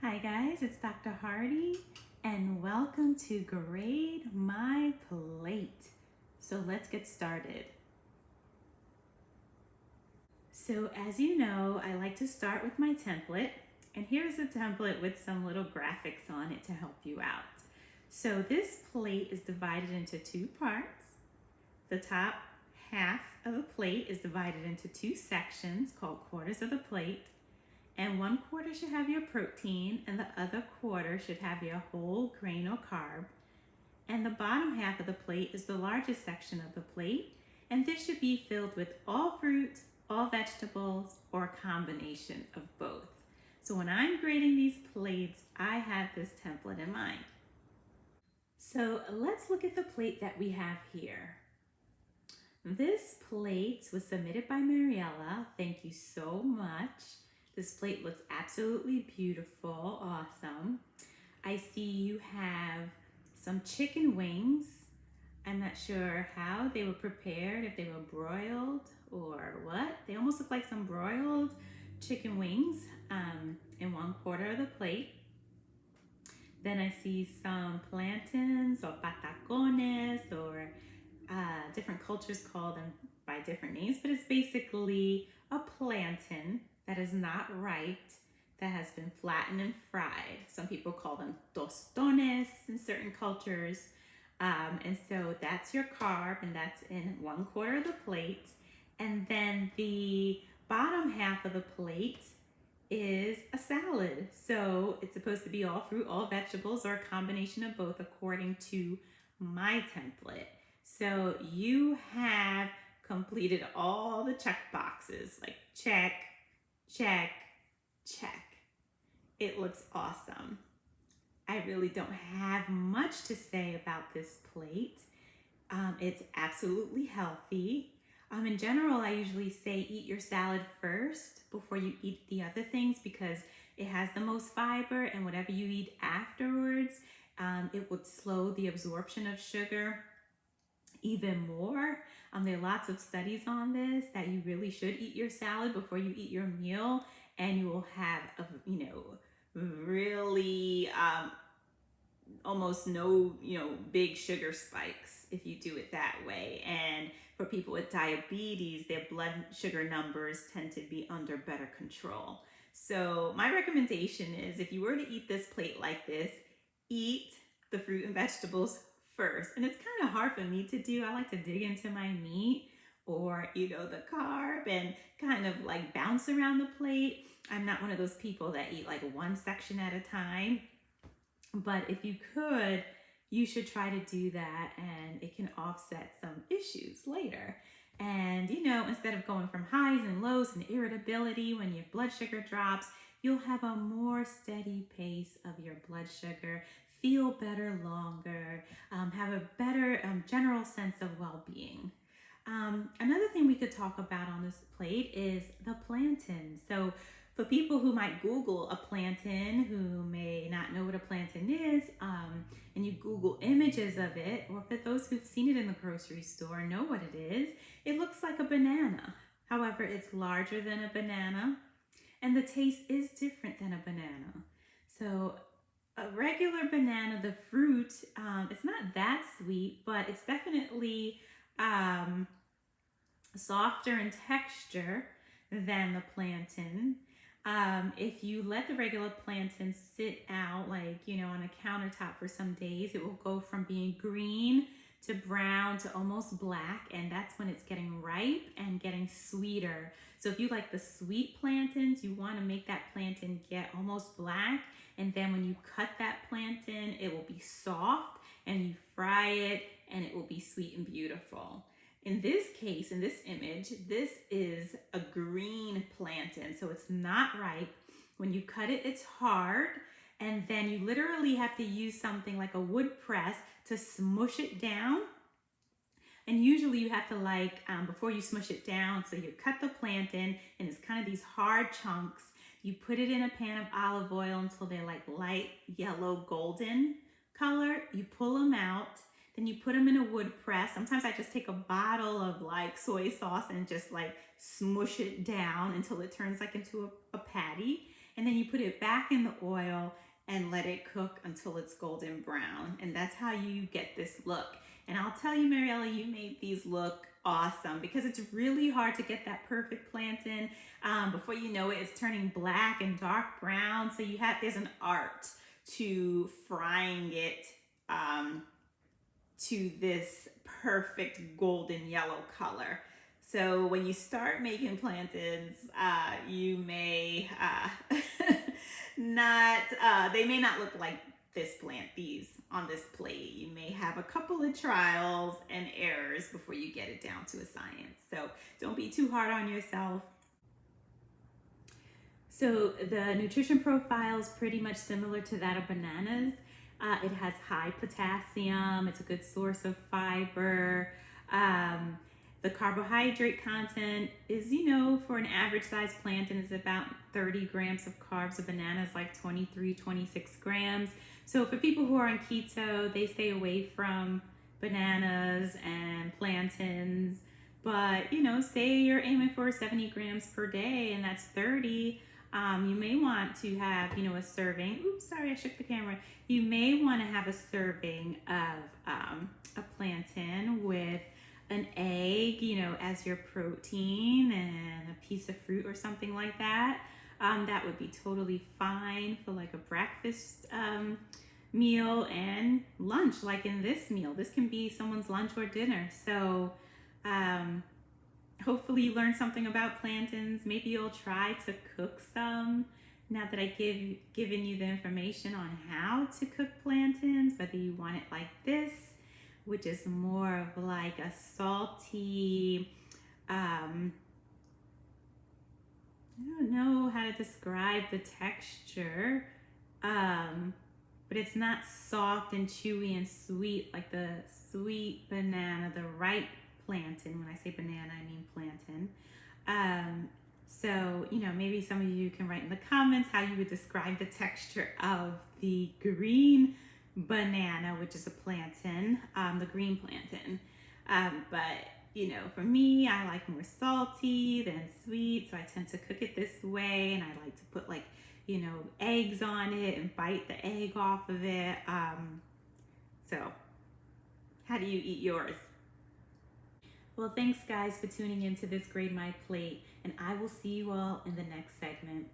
Hi guys, it's Dr. Hardy and welcome to Grade My Plate. So let's get started. So as you know, I like to start with my template, and here's a template with some little graphics on it to help you out. So this plate is divided into two parts. The top half of the plate is divided into two sections called quarters of the plate. And one quarter should have your protein, and the other quarter should have your whole grain or carb. And the bottom half of the plate is the largest section of the plate, and this should be filled with all fruit, all vegetables, or a combination of both. So when I'm grading these plates, I have this template in mind. So let's look at the plate that we have here. This plate was submitted by Mariella. Thank you so much. This plate looks absolutely beautiful, awesome. I see you have some chicken wings. I'm not sure how they were prepared, if they were broiled or what. They almost look like some broiled chicken wings in one quarter of the plate. Then I see some plantains or patacones, or different cultures call them by different names, but it's basically a plantain that is not ripe, that has been flattened and fried. Some people call them tostones in certain cultures. And so that's your carb, and that's in one quarter of the plate. And then the bottom half of the plate is a salad. So it's supposed to be all fruit, all vegetables, or a combination of both according to my template. So you have completed all the check boxes, like check, check, check. It looks awesome. I really don't have much to say about this plate. It's absolutely healthy. In general, I usually say eat your salad first before you eat the other things because it has the most fiber, and whatever you eat afterwards, it would slow the absorption of sugar even more. There are lots of studies on this, that you really should eat your salad before you eat your meal, and you will have really almost no big sugar spikes if you do it that way. And for people with diabetes, their blood sugar numbers tend to be under better control. So my recommendation is, if you were to eat this plate like this, eat the fruit and vegetables first. And it's kind of hard for me to do. I like to dig into my meat or the carb and kind of like bounce around the plate. I'm not one of those people that eat like one section at a time. But if you could, you should try to do that, and it can offset some issues later. And instead of going from highs and lows and irritability when your blood sugar drops, you'll have a more steady pace of your blood sugar, feel better longer, have a better general sense of well-being. Another thing we could talk about on this plate is the plantain. So for people who might Google a plantain, who may not know what a plantain is, and you Google images of it, or for those who've seen it in the grocery store and know what it is, it looks like a banana. However, it's larger than a banana, and the taste is different than a banana. So a regular banana, the fruit, it's not that sweet, but it's definitely softer in texture than the plantain. If you let the regular plantain sit out on a countertop for some days, it will go from being green to brown to almost black, and that's when it's getting ripe and getting sweeter. So if you like the sweet plantains, you want to make that plantain get almost black, and then when you cut that plantain, it will be soft, and you fry it and it will be sweet and beautiful. In this case, in this image, this is a green plantain, so it's not ripe. When you cut it, it's hard, and then you literally have to use something like a wood press to smush it down. And usually you have to before you smush it down, so you cut the plantain, and it's kind of these hard chunks. You put it in a pan of olive oil until they're like light yellow golden color. You pull them out. Then you put them in a wood press. Sometimes I just take a bottle of soy sauce and just smush it down until it turns into a patty. and then you put it back in the oil and let it cook until it's golden brown. And that's how you get this look. And I'll tell you, Mariella, you made these look awesome because it's really hard to get that perfect plantain. Before you know it, it's turning black and dark brown. So there's an art to frying it to this perfect golden yellow color. So when you start making plantains, you may they may not look like these on this plate. You may have a couple of trials and errors before you get it down to a science. So don't be too hard on yourself. So the nutrition profile is pretty much similar to that of bananas. It has high potassium. It's a good source of fiber. The carbohydrate content is, for an average size plantain is about 30 grams of carbs. A banana is like 23, 26 grams. So for people who are on keto, they stay away from bananas and plantains. But, say you're aiming for 70 grams per day and that's 30. You may want to have, a serving. Oops, sorry, I shook the camera. You may want to have a serving of a plantain with an egg, as your protein and a piece of fruit or something like that. That would be totally fine for like a breakfast meal and lunch, like in this meal. This can be someone's lunch or dinner. So hopefully you learned something about plantains. Maybe you'll try to cook some now that I've given you the information on how to cook plantains, whether you want it like this, which is more of like a salty, I don't know how to describe the texture, but it's not soft and chewy and sweet like the sweet banana, the ripe plantain. When I say banana, I mean plantain. So, maybe some of you can write in the comments how you would describe the texture of the green banana, which is a plantain, the green plantain. But, for me, I like more salty than sweet. So I tend to cook it this way. And I like to put eggs on it and bite the egg off of it. So how do you eat yours? Well, thanks guys for tuning into this Grade My Plate, and I will see you all in the next segment.